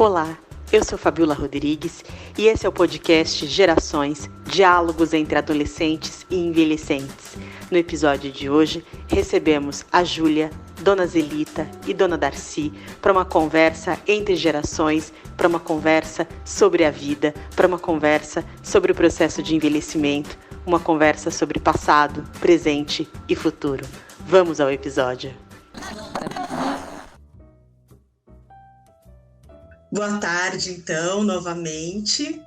Olá, eu sou Fabiola Rodrigues e esse é o podcast Gerações, Diálogos entre Adolescentes e Envelhecentes. No episódio de hoje, recebemos a Júlia, Dona Zelita e Dona Darcy para uma conversa entre gerações, para uma conversa sobre a vida, para uma conversa sobre o processo de envelhecimento, uma conversa sobre passado, presente e futuro. Vamos ao episódio. Boa tarde, então, novamente,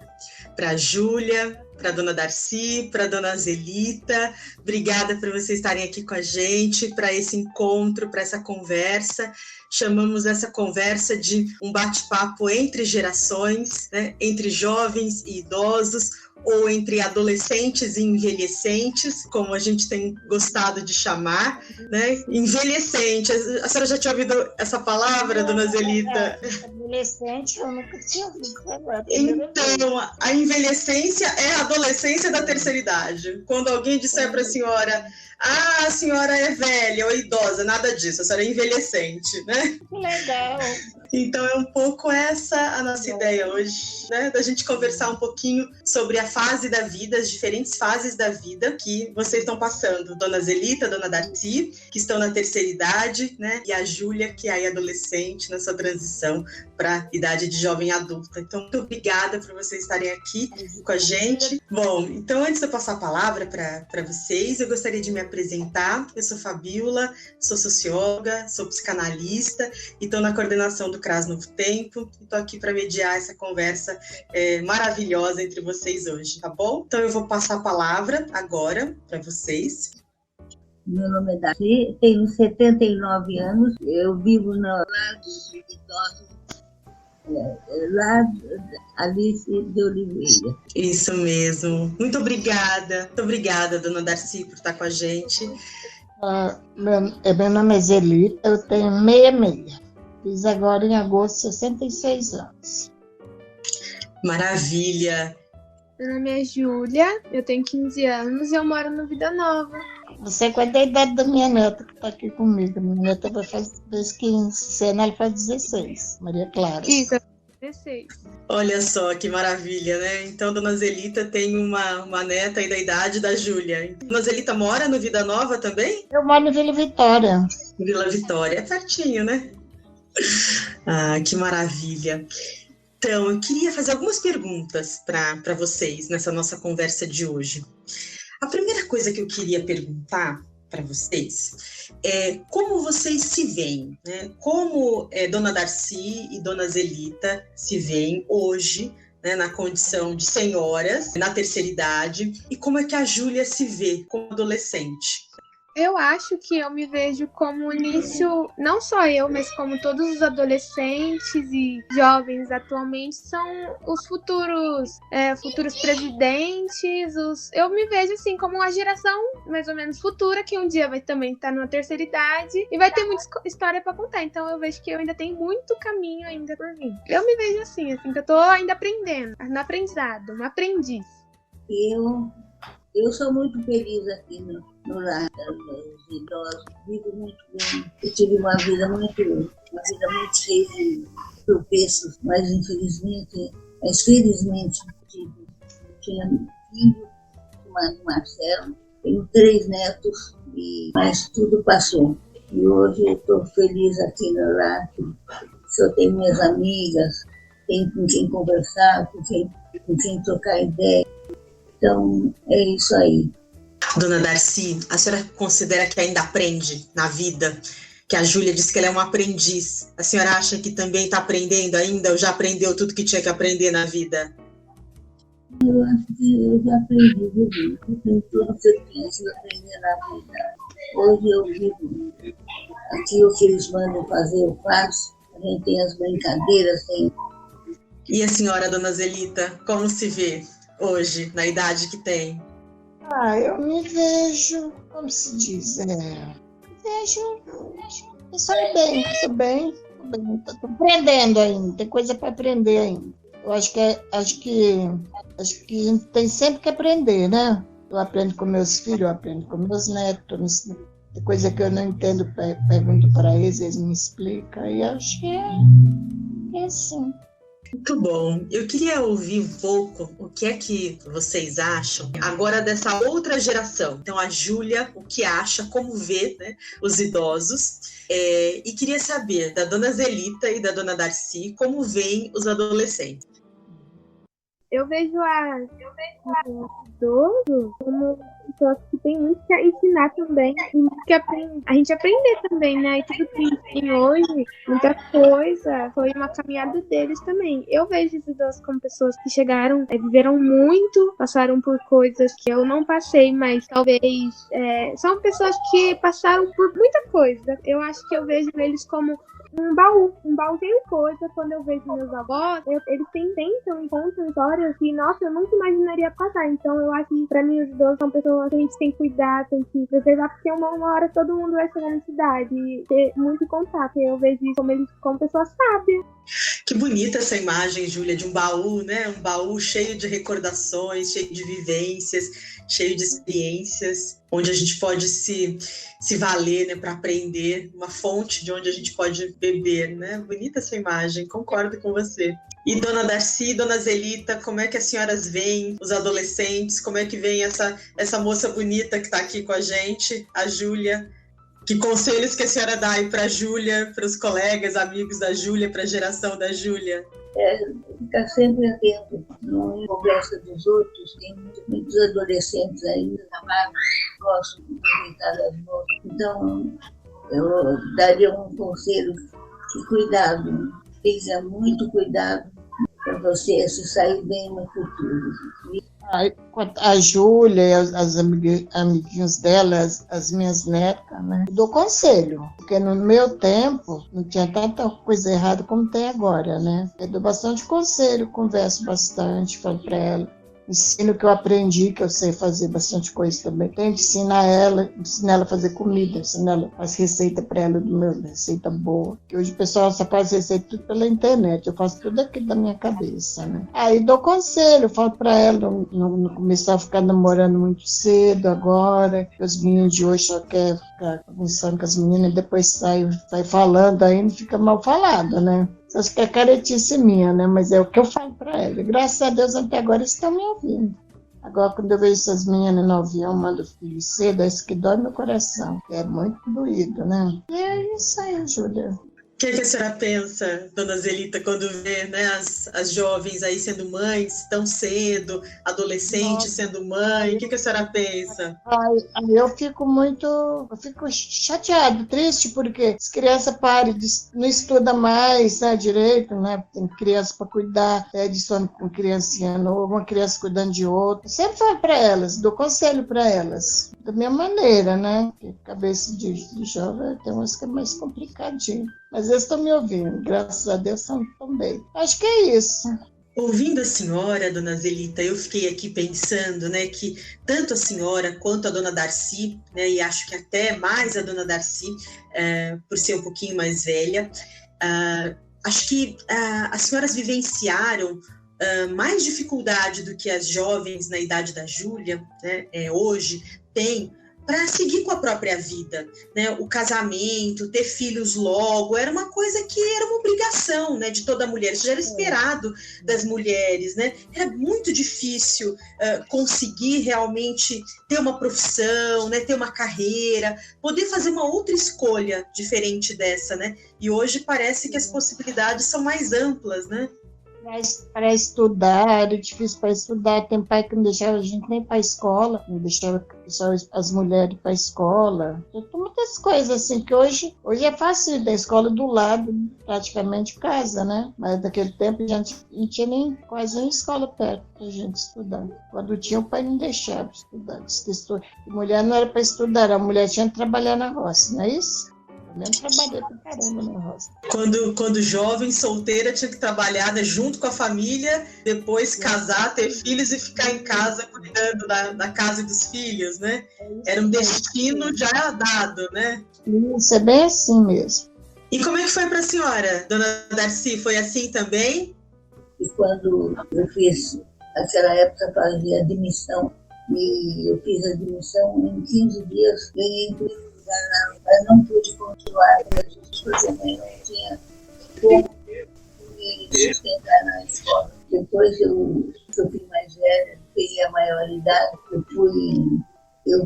para a Júlia, para a Dona Darcy, para a Dona Zelita. Obrigada por vocês estarem aqui com a gente, para esse encontro, para essa conversa. Chamamos essa conversa de um bate-papo entre gerações, né? Entre jovens e idosos, ou entre adolescentes e envelhecentes, como a gente tem gostado de chamar, né? Envelhecente. A senhora já tinha ouvido essa palavra, Dona Zelita? Adolescente, eu nunca tinha ouvido falar. Então, a envelhecência é a adolescência da terceira idade. Quando alguém disser para a senhora, a senhora é velha ou idosa, nada disso, a senhora é envelhecente, né? Que legal. Então é um pouco essa a nossa ideia hoje, né? Da gente conversar um pouquinho sobre a fase da vida, as diferentes fases da vida que vocês estão passando. Dona Zelita, Dona Darcy, que estão na terceira idade, né? E a Júlia, que é aí adolescente, na sua transição para a idade de jovem adulta. Então, muito obrigada por vocês estarem aqui com a gente. Bom, então antes de eu passar a palavra para vocês, eu gostaria de me apresentar. Eu sou Fabiola, sou socióloga, sou psicanalista e estou na coordenação do CRAS Novo Tempo. Estou aqui para mediar essa conversa maravilhosa entre vocês hoje, tá bom? Então eu vou passar a palavra agora para vocês. Meu nome é Darcy, tenho 79 anos, eu vivo no lar dos idosos, lá Alice de Oliveira. Isso mesmo. Muito obrigada, Dona Darcy, por estar com a gente. Meu nome é Zelita, eu tenho 66. Fiz agora em agosto 66 anos. Maravilha! Meu nome é Júlia, eu tenho 15 anos e eu moro no Vida Nova. Você qual é a idade da minha neta que está aqui comigo? Minha neta vai fazer 15, esse ano ela faz 16, Maria Clara. Isso, 16. Olha só que maravilha, né? Então, Dona Zelita tem uma neta aí da idade da Júlia. Dona Zelita mora no Vida Nova também? Eu moro no Vila Vitória. Vila Vitória, é pertinho, né? Ah, que maravilha. Então, eu queria fazer algumas perguntas para vocês nessa nossa conversa de hoje. A primeira coisa que eu queria perguntar para vocês é como vocês se veem, né? Como Dona Darcy e Dona Zelita se veem hoje, né, na condição de senhoras, na terceira idade, e como é que a Júlia se vê como adolescente? Eu acho que eu me vejo como início, não só eu, mas como todos os adolescentes e jovens atualmente são os futuros presidentes. Eu me vejo assim como uma geração mais ou menos futura que um dia vai também estar na terceira idade e vai ter muita história para contar. Então eu vejo que eu ainda tenho muito caminho ainda por vir. Eu me vejo assim que eu tô ainda aprendendo, no aprendizado, uma aprendiz. Eu sou muito feliz aqui no lar dos idosos, vivo muito bem. Eu tive uma vida muito cheia de tropeços, mas felizmente tinha um filho chamado Marcelo, tenho 3 netos, mas tudo passou. E hoje eu estou feliz aqui no lar, eu tenho minhas amigas, tenho com quem conversar, com quem trocar ideia. Então, é isso aí. Dona Darcy, a senhora considera que ainda aprende na vida? Que a Júlia disse que ela é uma aprendiz. A senhora acha que também está aprendendo ainda ou já aprendeu tudo que tinha que aprender na vida? Eu acho que eu já aprendi, viu? Eu tenho tudo que eu preciso aprender na vida. Hoje eu vivo. Aquilo que eles mandam fazer, eu faço. A gente tem as brincadeiras, tem... E a senhora, Dona Zelita, como se vê hoje, na idade que tem? Eu me vejo, como se diz, estou bem, estou aprendendo ainda, tem coisa para aprender ainda. Eu acho que a gente tem sempre que aprender, né? Eu aprendo com meus filhos, eu aprendo com meus netos, tem coisa que eu não entendo, pergunto para eles me explicam, e eu acho que é assim. Muito bom. Eu queria ouvir um pouco o que é que vocês acham agora dessa outra geração. Então, a Júlia, o que acha, como vê, né, os idosos. E queria saber da dona Zelita e da dona Darcy, como veem os adolescentes. Eu vejo o idoso como pessoas que tem muito que ensinar também, e muito que a gente aprender também, né? E tudo que a gente tem hoje, muita coisa, foi uma caminhada deles também. Eu vejo os idosos como pessoas que chegaram, viveram muito, passaram por coisas que eu não passei, mas talvez são pessoas que passaram por muita coisa. Eu acho que eu vejo eles como um baú cheio de coisa. Quando eu vejo meus avós, eles tentam e contam histórias que, nossa, eu nunca imaginaria passar. Então eu acho que pra mim os idosos são pessoas que a gente tem que cuidar, tem que preservar, porque uma hora todo mundo vai chegar na cidade e ter muito contato. Eu vejo isso como eles como pessoas sábias. Que bonita essa imagem, Júlia, de um baú, né? Um baú cheio de recordações, cheio de vivências, cheio de experiências, onde a gente pode se valer, né, para aprender, uma fonte de onde a gente pode beber, né? Bonita essa imagem, concordo com você. E dona Darcy, dona Zelita, como é que as senhoras veem os adolescentes? Como é que vem essa moça bonita que está aqui com a gente, a Júlia? Que conselhos que a senhora dá aí para a Júlia, para os colegas, amigos da Júlia, para a geração da Júlia? Ficar sempre atento, não conversa dos outros. Tem muitos adolescentes aí, gostam de aproveitar das moças. Então, eu daria um conselho de cuidado, tenha muito cuidado para você se sair bem no futuro. A Júlia, as amiguinhos dela, as minhas netas, né? Eu dou conselho, porque no meu tempo não tinha tanta coisa errada como tem agora, né? Eu dou bastante conselho, converso bastante, falo para ela. Ensino o que eu aprendi, que eu sei fazer bastante coisa também. Tento ensinar ela a fazer comida, ensinar ela, as receitas para ela, receita boa. Que hoje o pessoal só faz receita tudo pela internet, eu faço tudo aqui da minha cabeça, né? Aí dou conselho, falo para ela não começar a ficar namorando muito cedo agora, que os meninos de hoje só querem ficar conversando com as meninas e depois sai falando aí, não fica mal falado, né? Acho que é caretice minha, né? Mas é o que eu falo para ela. Graças a Deus, até agora eles estão me ouvindo. Agora, quando eu vejo essas meninas no avião, mando filho cedo, é isso que dói meu coração. É muito doído, né? E é isso aí, Júlia. O que a senhora pensa, dona Zelita, quando vê, né, as jovens aí sendo mães tão cedo, adolescentes sendo mãe? O que a senhora pensa? Eu fico chateada, triste, porque as crianças não estudam mais, né, direito, né? Tem criança para cuidar, de sono com criancinha nova, uma criança cuidando de outra. Sempre falo para elas, dou conselho para elas, da minha maneira, né? Porque cabeça de jovem tem umas que é mais complicadinho. Mas eles estão me ouvindo, graças a Deus estão bem. Acho que é isso. Ouvindo a senhora, dona Zelita, eu fiquei aqui pensando, né, que tanto a senhora quanto a dona Darcy, né, e acho que até mais a dona Darcy, por ser um pouquinho mais velha, acho que as senhoras vivenciaram mais dificuldade do que as jovens na idade da Júlia, né, hoje, têm para seguir com a própria vida, né? O casamento, ter filhos logo, era uma coisa que era uma obrigação, né, de toda mulher, isso já era esperado das mulheres, né? Era muito difícil conseguir realmente ter uma profissão, né, ter uma carreira, poder fazer uma outra escolha diferente dessa, né? E hoje parece que as possibilidades são mais amplas, né? Para estudar, era difícil para estudar. Tem pai que não deixava a gente nem para a escola, não deixava as mulheres para a escola. Tem muitas coisas assim, que hoje é fácil ir da escola do lado, praticamente casa, né? Mas naquele tempo a gente não tinha quase nem escola perto para a gente estudar. Quando tinha, o pai não deixava estudar. A mulher não era para estudar, a mulher tinha que trabalhar na roça, não é isso? Eu trabalhei pra caramba na roça. Quando jovem, solteira, tinha que trabalhar, né, junto com a família, depois casar, ter filhos e ficar em casa cuidando da casa e dos filhos, né? Era um destino já dado, né? Isso, é bem assim mesmo. E como é que foi para a senhora, dona Darcy? Foi assim também? E quando eu fiz, naquela época, fazia admissão, e eu fiz a admissão, em 15 dias ganhei emprego. Eu não pude continuar, porque não tinha como. E me sustentar na escola. Depois eu fui mais velha, peguei a maioridade, eu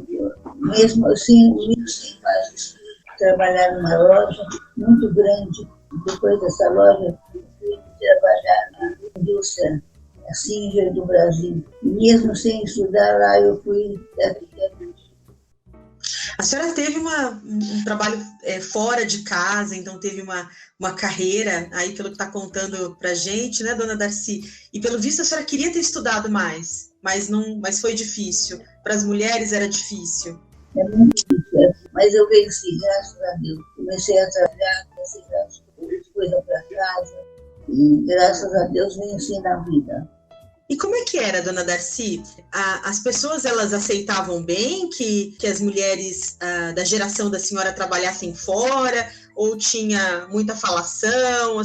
mesmo assim, sem quase trabalhar numa loja muito grande. Depois dessa loja, eu fui trabalhar na indústria Singer do Brasil. E mesmo sem estudar lá, eu fui arquiteta. A senhora teve um trabalho fora de casa, então teve uma carreira, aí pelo que está contando para a gente, né, dona Darcy? E pelo visto a senhora queria ter estudado mais, mas foi difícil. Para as mulheres era difícil. É muito difícil, mas eu venci, graças a Deus. Comecei a trabalhar, comecei a trazer coisa para casa, e graças a Deus venci na vida. E como é que era, dona Darcy? As pessoas, elas aceitavam bem que as mulheres da geração da senhora trabalhassem fora? Ou tinha muita falação?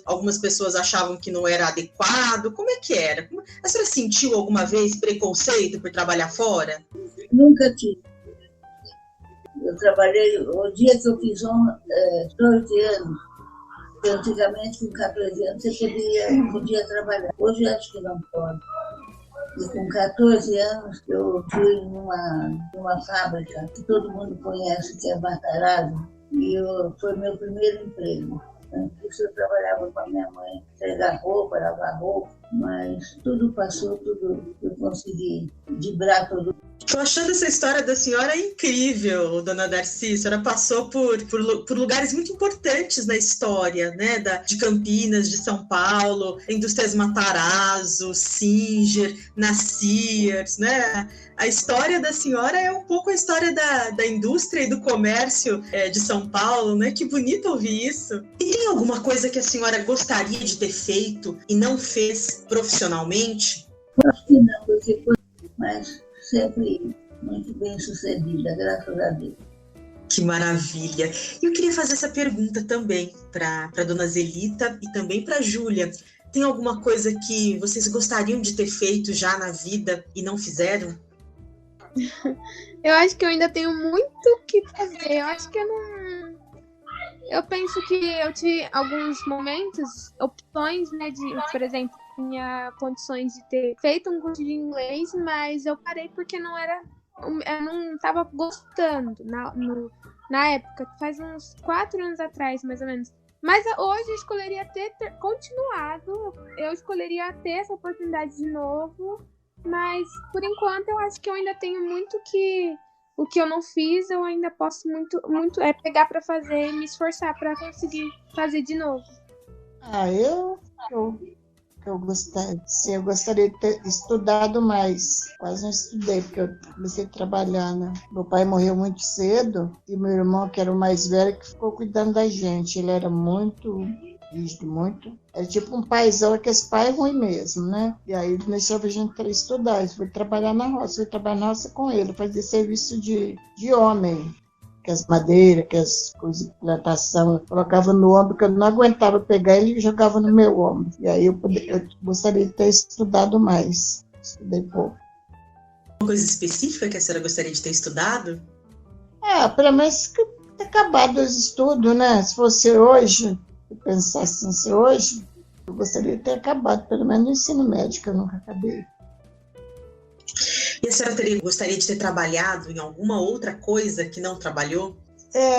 Algumas pessoas achavam que não era adequado? Como é que era? A senhora sentiu alguma vez preconceito por trabalhar fora? Nunca tive. Eu trabalhei, o dia que eu fiz 12 anos, antigamente, com 14 anos, você podia trabalhar. Hoje, acho que não pode. E com 14 anos, eu fui numa fábrica que todo mundo conhece, que é Matarazzo, e foi meu primeiro emprego. Antes disso, eu trabalhava com a minha mãe, entregar roupa, lavar roupa, mas tudo passou, tudo eu consegui driblar tudo. Estou achando essa história da senhora incrível, dona Darcy. A senhora passou por lugares muito importantes na história, né? De Campinas, de São Paulo, Indústrias Matarazzo, Singer, na Sears, né? A história da senhora é um pouco a história da indústria e do comércio de São Paulo, né? Que bonito ouvir isso. E tem alguma coisa que a senhora gostaria de ter feito e não fez profissionalmente? Acho que não, porque foi mais sempre muito bem sucedida, graças a Deus. Que maravilha! Eu queria fazer essa pergunta também para a dona Zelita e também para a Júlia. Tem alguma coisa que vocês gostariam de ter feito já na vida e não fizeram? Eu acho que eu ainda tenho muito o que fazer. Eu acho que eu não... Eu penso que eu tive alguns momentos, opções, né, por exemplo, tinha condições de ter feito um curso de inglês, mas eu parei porque eu não estava gostando na época, faz uns 4 anos atrás, mais ou menos. Mas hoje eu escolheria ter continuado, eu escolheria ter essa oportunidade de novo, mas por enquanto eu acho que eu ainda tenho muito o que eu não fiz, eu ainda posso muito pegar para fazer e me esforçar para conseguir fazer de novo. Eu gostaria de ter estudado mais. Quase não estudei, porque eu comecei a trabalhar, né? Meu pai morreu muito cedo e meu irmão, que era o mais velho, que ficou cuidando da gente. Ele era muito rígido, muito. Era tipo um paizão, aquele pai ruim mesmo, né? E aí ele deixava a gente estudar. Eu fui trabalhar na roça, com ele, fazer serviço de homem. Que as madeiras, que as coisas de plantação, eu colocava no ombro, que eu não aguentava pegar ele e jogava no meu ombro. E aí eu gostaria de ter estudado mais. Estudei pouco. Uma coisa específica que a senhora gostaria de ter estudado? Pelo menos ter acabado os estudos, né? Se fosse hoje, eu pensasse assim, hoje, eu gostaria de ter acabado, pelo menos no ensino médio, que eu nunca acabei. E a senhora gostaria de ter trabalhado em alguma outra coisa que não trabalhou?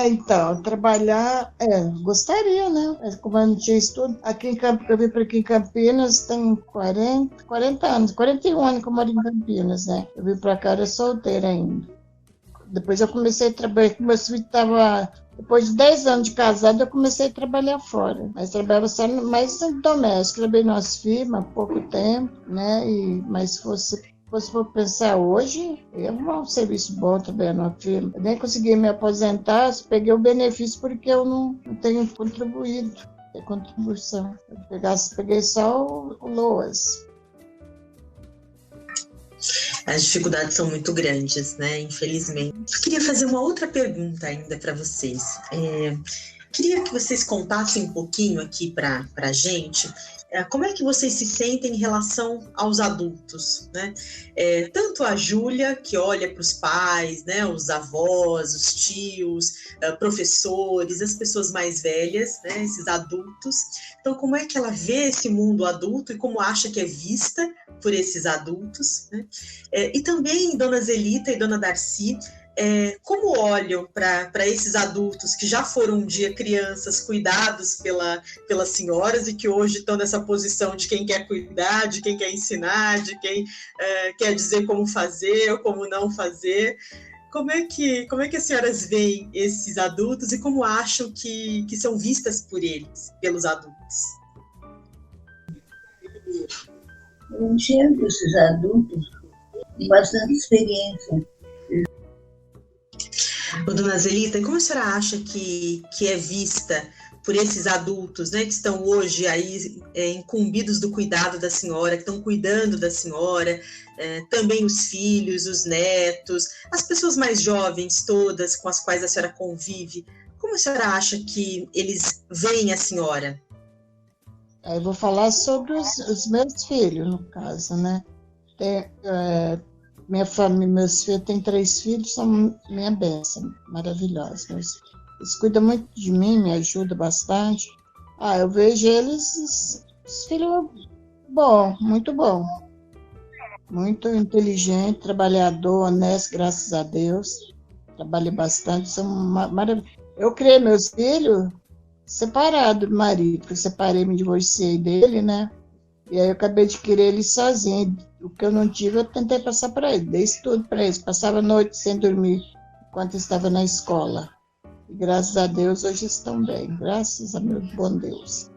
Então, trabalhar, gostaria, né? Mas como eu não tinha estudo, eu vim para aqui em Campinas, tem 40 anos, 41 anos que eu moro em Campinas, né? Eu vim para cá, era solteira ainda. Depois eu comecei a trabalhar, meu filho estava... Depois de 10 anos de casado, eu comecei a trabalhar fora. Mas trabalhava só mais doméstico. Trabalhei nas firmas há pouco tempo, né? Mas se fosse for pensar hoje, eu vou um serviço bom trabalhando na firma. Eu nem consegui me aposentar, peguei o benefício porque eu não tenho contribuído, tem contribuição. Peguei só o LOAS. As dificuldades são muito grandes, né? Infelizmente. Eu queria fazer uma outra pergunta ainda para vocês. Queria que vocês contassem um pouquinho aqui para a gente como é que vocês se sentem em relação aos adultos, né? Tanto a Júlia, que olha para os pais, né, os avós, os tios, professores, as pessoas mais velhas, né, esses adultos. Então, como é que ela vê esse mundo adulto e como acha que é vista por esses adultos, né? E também Dona Zelita e Dona Darcy, como olham para esses adultos que já foram um dia crianças cuidados pelas senhoras e que hoje estão nessa posição de quem quer cuidar, de quem quer ensinar, de quem quer dizer como fazer ou como não fazer. Como é que as senhoras veem esses adultos e como acham que são vistas por eles, pelos adultos? Eu enxergo esses adultos com bastante experiência. Dona Zelita, como a senhora acha que é vista por esses adultos, né, que estão hoje aí incumbidos do cuidado da senhora, que estão cuidando da senhora, também os filhos, os netos, as pessoas mais jovens todas com as quais a senhora convive, como a senhora acha que eles veem a senhora? Eu vou falar sobre os meus filhos, no caso, né? Minha família, meus filhos, tem 3 filhos, são minha bênção, maravilhosos. Eles cuidam muito de mim, me ajudam bastante. Eu vejo eles, os filhos, muito bom. Muito inteligente, trabalhador, honesto, graças a Deus. Trabalhei bastante, são maravilhosos. Eu criei meus filhos separados do marido, porque eu separei, me divorciei dele, né? E aí eu acabei de criar eles sozinho. O que eu não tive, eu tentei passar para eles. Dei tudo para eles. Passava a noite sem dormir, enquanto estava na escola. E graças a Deus, hoje estão bem. Graças a meu bom Deus.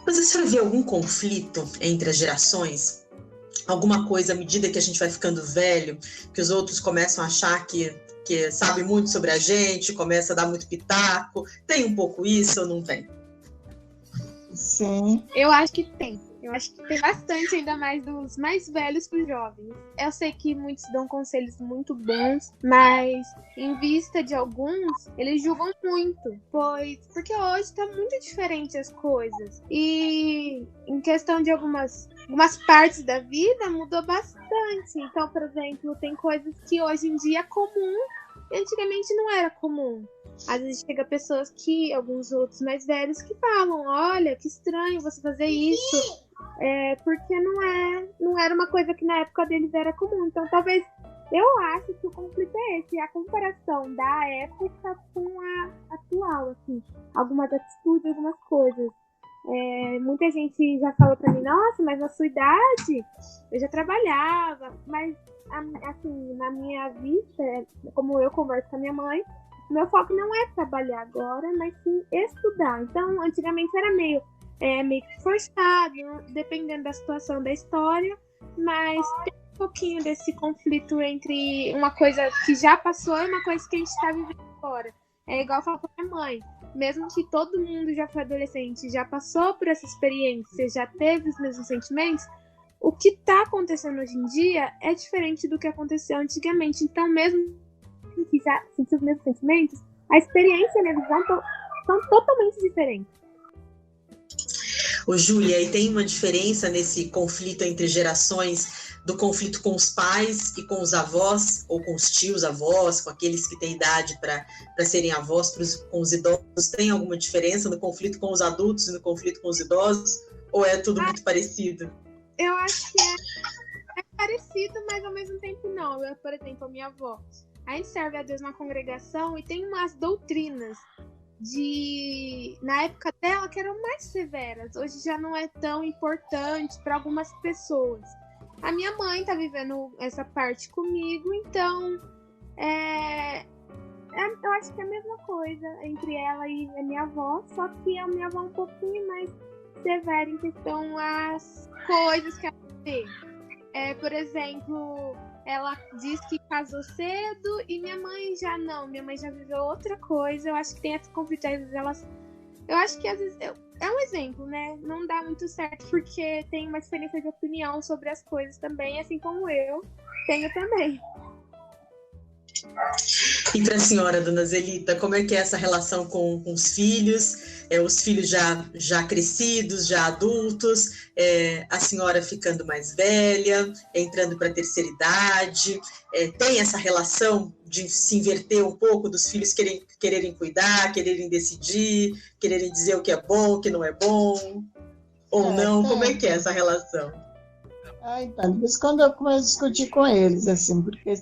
Mas a senhora vê algum conflito entre as gerações? Alguma coisa, à medida que a gente vai ficando velho, que os outros começam a achar que sabe muito sobre a gente, começa a dar muito pitaco? Tem um pouco isso ou não tem? Sim. Eu acho que tem. Eu acho que tem bastante, ainda mais dos mais velhos para os jovens. Eu sei que muitos dão conselhos muito bons, mas em vista de alguns, eles julgam muito, porque hoje está muito diferente as coisas. E em questão de algumas partes da vida, mudou bastante. Então, por exemplo, tem coisas que hoje em dia é comum e antigamente não era comum. Às vezes chega pessoas alguns outros mais velhos que falam, olha, que estranho você fazer isso, porque não era uma coisa que na época deles era comum. Então talvez, eu acho que o conflito é esse, a comparação da época com a atual, assim, algumas atitudes, algumas coisas. Muita gente já falou pra mim, nossa, mas na sua idade eu já trabalhava, mas assim, na minha vida, como eu converso com a minha mãe, meu foco não é trabalhar agora, mas sim estudar. Então, antigamente era meio que forçado, dependendo da situação da história, mas tem um pouquinho desse conflito entre uma coisa que já passou e uma coisa que a gente está vivendo agora. É igual eu falo com a minha mãe, mesmo que todo mundo já foi adolescente, já passou por essa experiência, já teve os mesmos sentimentos, o que está acontecendo hoje em dia é diferente do que aconteceu antigamente. Então, mesmo que já sentiu os mesmos sentimentos, a experiência e a minha visão são totalmente diferentes. Júlia, e tem uma diferença nesse conflito entre gerações, do conflito com os pais e com os avós, ou com os tios avós, com aqueles que têm idade para serem avós, com os idosos? Tem alguma diferença no conflito com os adultos e no conflito com os idosos? Ou é tudo muito parecido? Eu acho que é parecido, mas ao mesmo tempo não. Por exemplo, a minha avó, a gente serve a Deus na congregação e tem umas doutrinas na época dela, que eram mais severas. Hoje já não é tão importante para algumas pessoas. A minha mãe tá vivendo essa parte comigo, então eu acho que é a mesma coisa entre ela e a minha avó, só que a minha avó é um pouquinho mais severa em questão às coisas que ela vê. Por exemplo, ela diz que casou cedo e minha mãe já não. Minha mãe já viveu outra coisa. Eu acho que tem essa conflito. Eu acho que às vezes é um exemplo, né? Não dá muito certo porque tem uma diferença de opinião sobre as coisas também, assim como eu tenho também. E para a senhora, dona Zelita, como é que é essa relação com os filhos? Os filhos já crescidos, já adultos, a senhora ficando mais velha, entrando para a terceira idade, tem essa relação de se inverter um pouco, dos filhos quererem cuidar, quererem decidir, quererem dizer o que é bom, o que não é bom, ou não? Tem. Como é que é essa relação? Então, de vez em quando eu começo a discutir com eles, assim, porque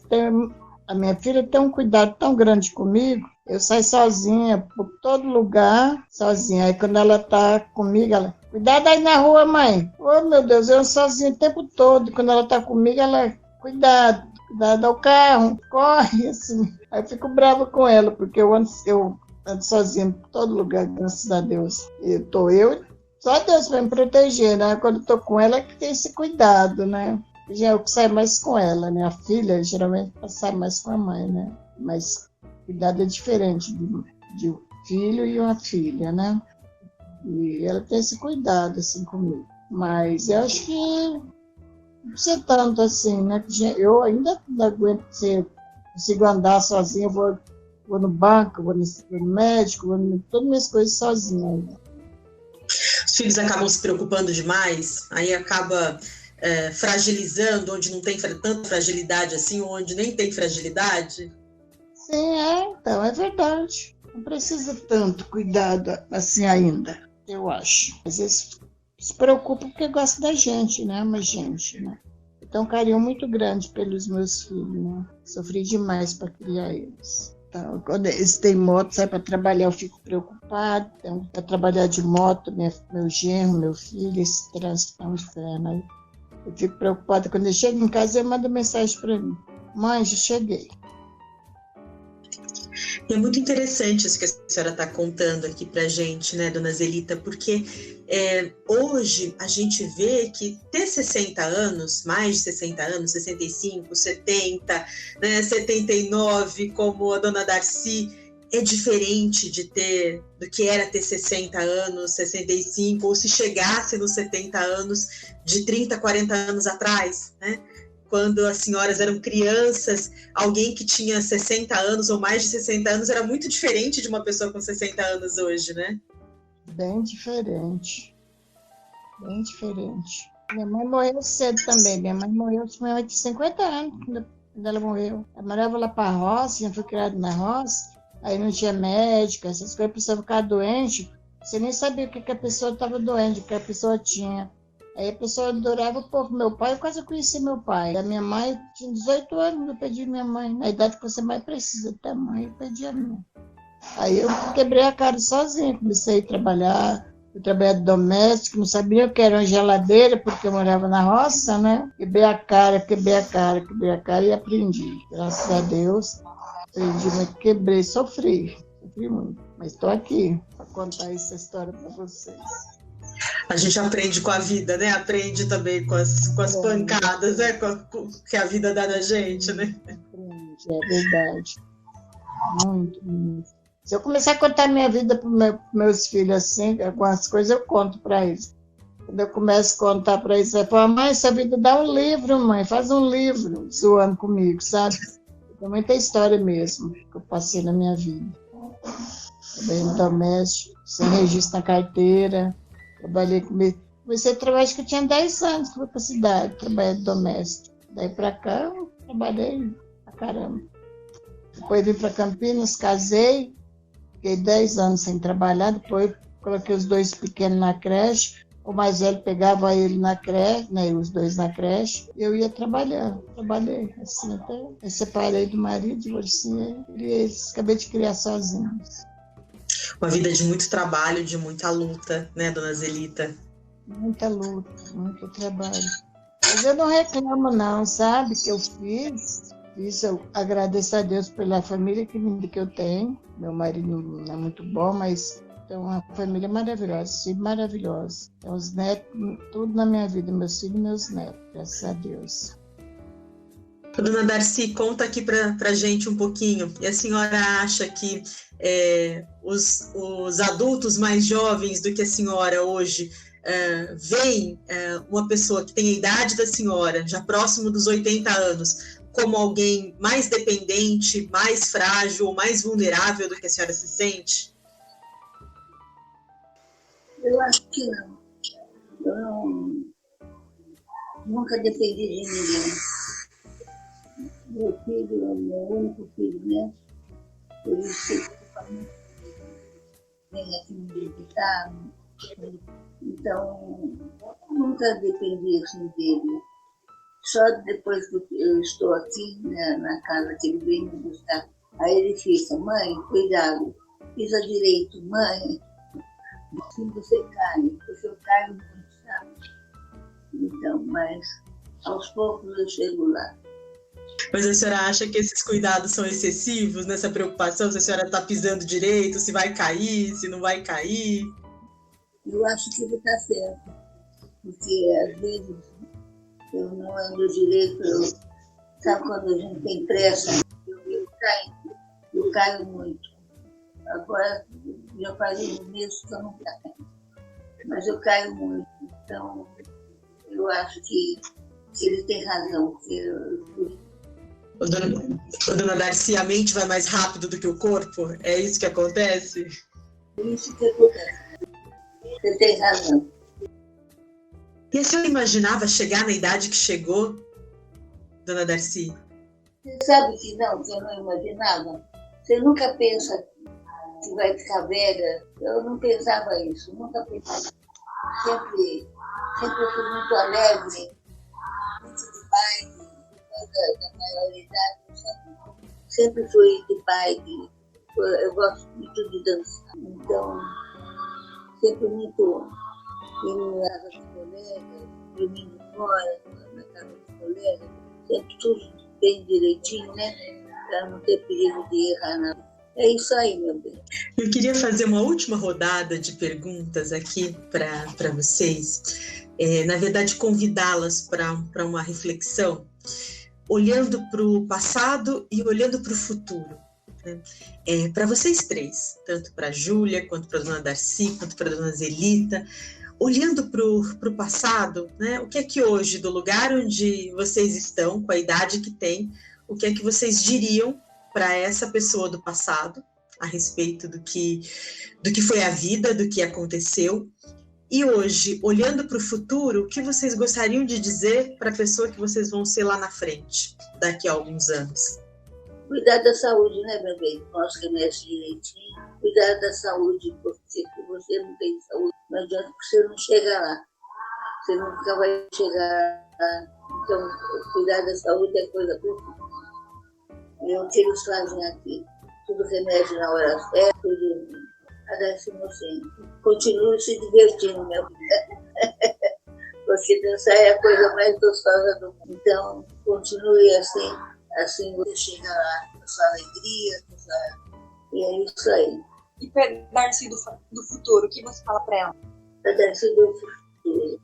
a minha filha tem um cuidado tão grande comigo, eu saio sozinha por todo lugar, sozinha. Aí quando ela tá comigo, ela, cuidado aí na rua, mãe. Oh, meu Deus, eu sozinha o tempo todo. Quando ela tá comigo, ela, cuidado ao carro, corre, assim. Aí eu fico brava com ela, porque eu ando sozinha por todo lugar, graças a Deus. Só Deus vai me proteger, né? Quando eu tô com ela, é que tem esse cuidado, né? Já é o que sai mais com ela, né? A filha, geralmente, sai mais com a mãe, né? Mas cuidado é diferente de um filho e uma filha, né? E ela tem esse cuidado, assim, comigo. Mas eu acho que não precisa tanto assim, né? Eu ainda não aguento consigo andar sozinha, eu vou no banco, vou no médico, todas as minhas coisas sozinha ainda. Os filhos acabam se preocupando demais, aí acaba fragilizando onde não tem tanta fragilidade assim, onde nem tem fragilidade. Sim, então, é verdade. Não precisa tanto cuidado assim ainda, eu acho. Às vezes se preocupa porque gosta da gente, né? Ama a gente, né? Eu tenho um carinho muito grande pelos meus filhos, né? Sofri demais para criar eles. Então, quando eles têm moto, sai para trabalhar, eu fico preocupada. Então, para trabalhar de moto, meu genro, meu filho, esse trânsito é um inferno. Aí eu fico preocupada. Quando eu chego em casa, eu mando mensagem para mim. Mãe, já cheguei. E é muito interessante isso que a senhora está contando aqui para a gente, né, dona Zelita, porque hoje a gente vê que ter 60 anos, mais de 60 anos, 65, 70, né, 79, como a dona Darcy, é diferente do que era ter 60 anos, 65, ou se chegasse nos 70 anos de 30, 40 anos atrás, né? Quando as senhoras eram crianças, alguém que tinha 60 anos ou mais de 60 anos era muito diferente de uma pessoa com 60 anos hoje, né? Bem diferente. Bem diferente. Minha mãe morreu cedo também. Minha mãe tinha 50 anos quando ela morreu. Ela morava lá para a roça, foi criada na roça, aí não tinha médico, essas coisas, a pessoa ficava doente, você nem sabia o que a pessoa estava doente, o que a pessoa tinha. Aí a pessoa adorava pouco meu pai, eu quase conheci meu pai. A minha mãe tinha 18 anos, eu perdi minha mãe. Na idade que você mais precisa ter mãe, eu perdi a minha. Aí eu quebrei a cara sozinha, comecei a trabalhar. Eu trabalhava de doméstico, não sabia o que era uma geladeira, porque eu morava na roça, né? Quebrei a cara e aprendi. Graças a Deus, aprendi muito, quebrei, sofri muito. Mas estou aqui para contar essa história para vocês. A gente aprende com a vida, né? Aprende também com as pancadas, né? Que a vida dá na gente, né? Aprende, é verdade. Muito, muito. Se eu começar a contar minha vida para meus filhos assim, algumas coisas eu conto para eles. Quando eu começo a contar para eles, vai falar, mãe, essa vida dá um livro, mãe, faz um livro, zoando comigo, sabe? Tem muita história mesmo que eu passei na minha vida. Trabalhei no doméstico, sem registro na carteira. Comecei a trabalhar, acho que eu tinha 10 anos que fui para a cidade, trabalhar de doméstico. Daí para cá, eu trabalhei pra caramba. Depois vim para Campinas, casei, fiquei 10 anos sem trabalhar, depois coloquei os dois pequenos na creche, o mais velho pegava ele na creche, né, os dois na creche, e eu ia trabalhar. Trabalhei assim até. Eu separei do marido, divorciei, e eles acabei de criar sozinhos. Uma vida de muito trabalho, de muita luta, né, dona Zelita? Muita luta, muito trabalho. Mas eu não reclamo não, sabe, que eu fiz. Eu agradeço a Deus pela família que eu tenho. Meu marido não é muito bom, mas tem uma família maravilhosa, filho maravilhoso. Tem os netos, tudo na minha vida, meus filhos e meus netos, graças a Deus. Dona Darcy, conta aqui pra gente um pouquinho. E a senhora acha que os adultos mais jovens do que a senhora hoje veem uma pessoa que tem a idade da senhora, já próximo dos 80 anos, como alguém mais dependente, mais frágil ou mais vulnerável do que a senhora se sente? Eu acho que não. Nunca dependi de ninguém. Meu filho é o meu único filho, né? Por isso que vem aqui me visitar. Então, nunca dependi assim dele. Só depois que eu estou aqui, né, na casa que ele vem me buscar, aí ele fica: mãe, cuidado, pisa direito, mãe. Assim você cai, porque eu caio muito, sabe? Então, mas aos poucos eu chego lá. Mas a senhora acha que esses cuidados são excessivos nessa preocupação? Se a senhora está pisando direito, se vai cair, se não vai cair? Eu acho que ele está certo, porque às vezes eu não ando direito, sabe quando a gente tem pressa? Eu caio muito. Agora já faz uns meses que eu não caio, mas eu caio muito. Então, eu acho que ele tem razão. Dona Darcy, a mente vai mais rápido do que o corpo? É isso que acontece? É isso que acontece. Você tem razão. E a senhora imaginava chegar na idade que chegou, Dona Darcy? Você sabe que eu não imaginava. Você nunca pensa que vai ficar velha. Eu não pensava isso, nunca pensava. Sempre fui muito alegre, muito de baile, depois da maioridade. Sempre fui de baile. Eu gosto muito de dançar. Então, sempre muito indo na casa dos colegas, dormindo fora, na casa dos colegas. Sempre tudo bem direitinho, né? Para não ter perigo de errar nada. É isso aí, meu bem. Eu queria fazer uma última rodada de perguntas aqui para vocês. Na verdade, convidá-las para uma reflexão, olhando para o passado e olhando para o futuro. Né? Para vocês três, tanto para a Júlia, quanto para a Dona Darcy, quanto para a Dona Zelita, olhando para o passado, né? O que é que hoje, do lugar onde vocês estão, com a idade que têm, o que é que vocês diriam para essa pessoa do passado, a respeito do que foi a vida, do que aconteceu? E hoje, olhando para o futuro, o que vocês gostariam de dizer para a pessoa que vocês vão ser lá na frente, daqui a alguns anos? Cuidar da saúde, né, meu bem? Nós remédios direitinho. Cuidar da saúde, porque se você não tem saúde, não adianta que você não chega lá. Você nunca vai chegar lá. Então, cuidar da saúde é coisa profunda. E o que eles fazem aqui? Tudo remédio na hora certa, tudo. Agradece inocente. Continue se divertindo, meu filho. Porque dançar é a coisa mais gostosa do mundo. Então, continue assim. Assim você chega lá com sua alegria, e é isso aí. E para Darcy do futuro, o que você fala para ela? A Darcy do futuro.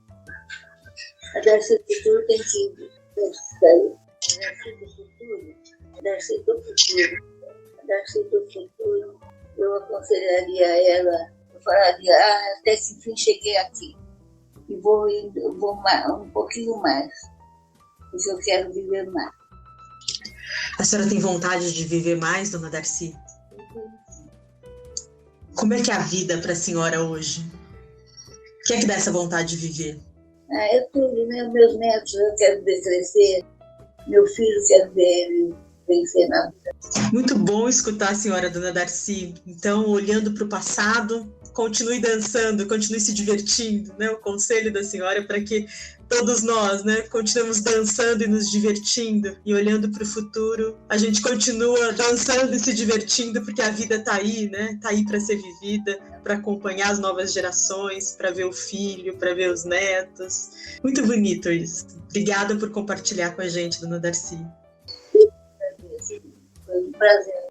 A Darcy do futuro tem que sair. A Darcy do futuro. A Darcy do futuro. A Darcy do futuro. Eu aconselharia a ela, eu falaria: até que enfim cheguei aqui. E vou um pouquinho mais. Porque eu quero viver mais. A senhora tem vontade de viver mais, Dona Darcy? Como é que é a vida para a senhora hoje? O que é que dá essa vontade de viver? É tudo, né? Meus netos eu quero ver crescer. Meu filho quero ver ele vencer na vida. Muito bom escutar a senhora, Dona Darcy. Então, olhando para o passado, continue dançando, continue se divertindo, né? O conselho da senhora é para que todos nós, né, continuemos dançando e nos divertindo, e olhando para o futuro, a gente continua dançando e se divertindo, porque a vida está aí, né? Está aí para ser vivida, para acompanhar as novas gerações, para ver o filho, para ver os netos. Muito bonito isso. Obrigada por compartilhar com a gente, Dona Darcy. Foi um prazer.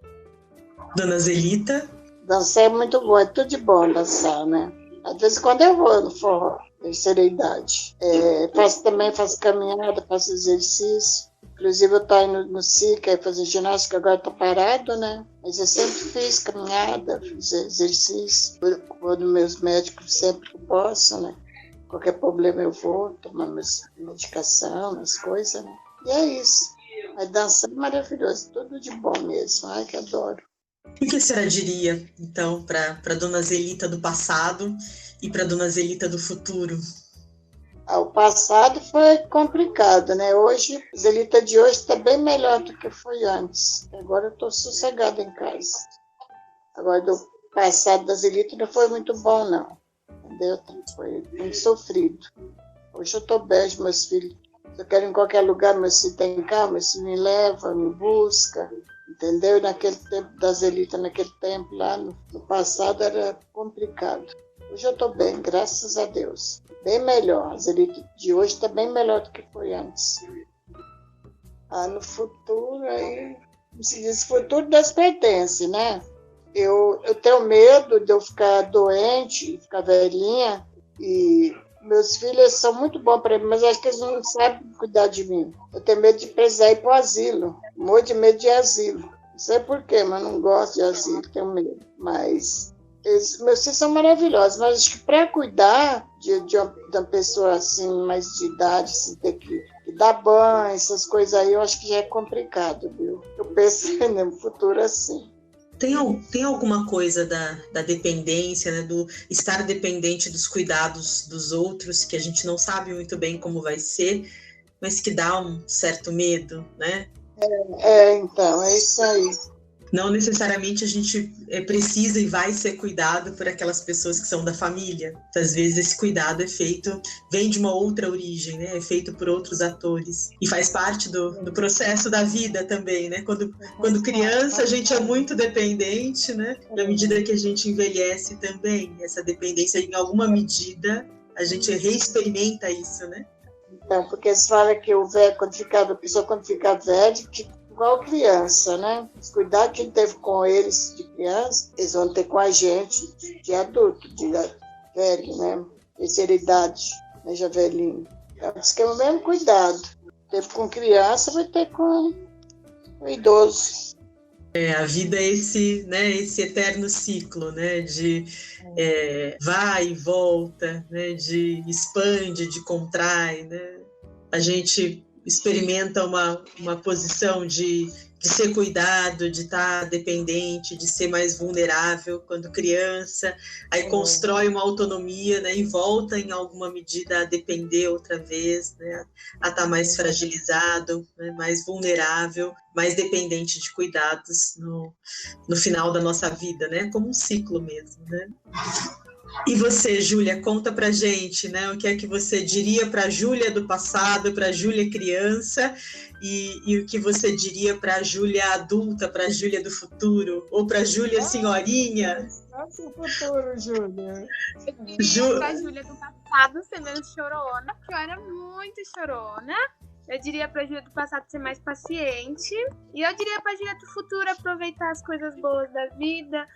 Dona Zelita? Dançar é muito bom, é tudo de bom dançar, né? Às vezes quando eu vou no forró, terceira idade. Faço caminhada, faço exercício. Inclusive eu estou indo no SIC, fazer ginástica, agora estou parado, né? Mas eu sempre fiz caminhada, fiz exercício. Vou nos meus médicos sempre que posso, né? Qualquer problema eu vou tomar minha medicação, as coisas, né? E é isso. Mas dançar é maravilhoso, tudo de bom mesmo. Ai, que adoro. O que a senhora diria, então, para Dona Zelita do passado e para Dona Zelita do futuro? O passado foi complicado, né? Hoje, a Zelita de hoje está bem melhor do que foi antes. Agora eu estou sossegada em casa. Agora, do passado da Zelita não foi muito bom, não. Entendeu? Foi muito sofrido. Hoje eu estou bem, meus filhos. Se eu quero ir em qualquer lugar, meus filhos têm carro, meus filhos me levam, me buscam. Entendeu? Naquele tempo da Zelita, naquele tempo lá, no passado era complicado. Hoje eu estou bem, graças a Deus. Bem melhor. A Zelita de hoje está bem melhor do que foi antes. No futuro, aí, como se diz, futuro Deus pertence, né? Eu tenho medo de eu ficar doente, ficar velhinha, e meus filhos são muito bons para mim, mas acho que eles não sabem cuidar de mim. Eu tenho medo de precisar ir para o asilo, morro de medo de asilo. Não sei porquê, mas não gosto de asilo, tenho medo. Mas meus filhos são maravilhosos, mas acho que para cuidar de uma pessoa assim, mais de idade, assim, ter que dar banho, essas coisas aí, eu acho que já é complicado, viu? Eu penso no futuro assim. Tem alguma coisa da dependência, né, do estar dependente dos cuidados dos outros, que a gente não sabe muito bem como vai ser, mas que dá um certo medo, né? Então, é isso aí. Não necessariamente a gente precisa e vai ser cuidado por aquelas pessoas que são da família. Às vezes esse cuidado vem de uma outra origem, né? É feito por outros atores. E faz parte do processo da vida também, né? Quando criança a gente é muito dependente, né? Na medida que a gente envelhece também, essa dependência em alguma medida a gente reexperimenta isso, né? Então, porque eles falam que a pessoa quando fica velha, igual criança, né? Os cuidados que a gente teve com eles de criança, eles vão ter com a gente de adulto, de velho, né? Terceira idade, né? Já velhinho. Então, diz que é o mesmo cuidado. Teve com criança, vai ter com o idoso. A vida é esse eterno ciclo, né? De vai e volta, né? De expande, de contrai, né? A gente experimenta uma posição de ser cuidado, de estar dependente, de ser mais vulnerável quando criança, aí constrói uma autonomia, né, e volta em alguma medida a depender outra vez, né, a estar mais fragilizado, né, mais vulnerável, mais dependente de cuidados no final da nossa vida, né, como um ciclo mesmo, né. E você, Júlia, conta pra gente, né, o que é que você diria para a Júlia do passado, para a Júlia criança, e o que você diria para a Júlia adulta, para a Júlia do futuro, ou para a Júlia senhorinha? Nossa, o futuro, Júlia. Eu diria para a Júlia do passado ser menos chorona, porque eu era muito chorona. Eu diria para a Júlia do passado ser mais paciente. E eu diria para a Júlia do futuro aproveitar as coisas boas da vida,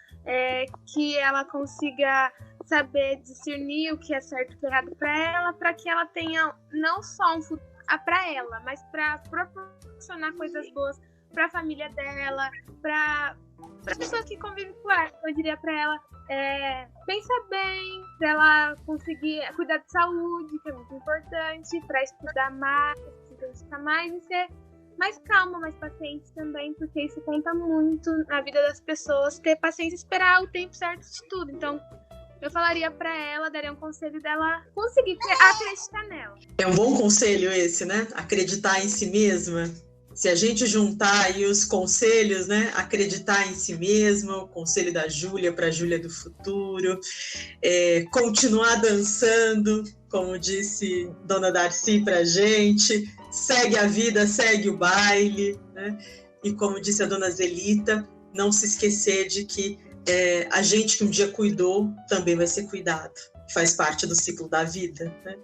que ela consiga saber discernir o que é certo e o que é errado para ela, para que ela tenha não só um futuro para ela, mas para proporcionar coisas boas para a família dela, para pessoas que convivem com ela. Eu diria para ela pensa bem, para ela conseguir cuidar de saúde, que é muito importante, para estudar mais, se dedicar mais e ser mais calma, mais paciente também, porque isso conta muito na vida das pessoas, ter paciência e esperar o tempo certo de tudo. Então, eu falaria pra ela, daria um conselho dela conseguir acreditar nela. É um bom conselho esse, né? Acreditar em si mesma. Se a gente juntar aí os conselhos, né? Acreditar em si mesma, o conselho da Júlia para a Júlia do futuro, continuar dançando, como disse Dona Darcy pra gente, segue a vida, segue o baile, né? E como disse a Dona Zelita, não se esquecer de que a gente que um dia cuidou também vai ser cuidado, faz parte do ciclo da vida, né?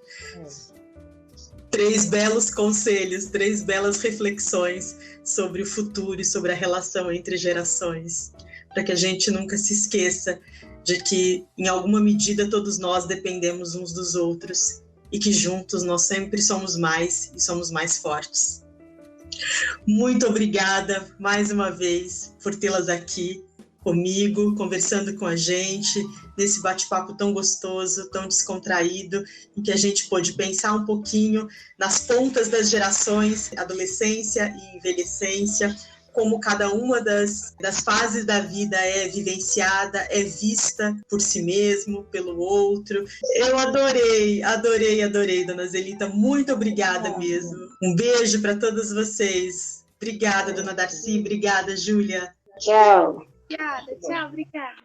3 belos conselhos, 3 belas reflexões sobre o futuro e sobre a relação entre gerações, para que a gente nunca se esqueça de que, em alguma medida, todos nós dependemos uns dos outros e que juntos nós sempre somos mais e somos mais fortes. Muito obrigada, mais uma vez, por tê-las aqui. comigo, conversando com a gente, nesse bate-papo tão gostoso, tão descontraído, em que a gente pôde pensar um pouquinho nas pontas das gerações, adolescência e envelhecência, como cada uma das fases da vida é vivenciada, é vista por si mesmo, pelo outro. Eu adorei, dona Zelita. Muito obrigada mesmo. Um beijo para todos vocês. Obrigada, dona Darcy. Obrigada, Júlia. Tchau. Obrigada, tchau, obrigada.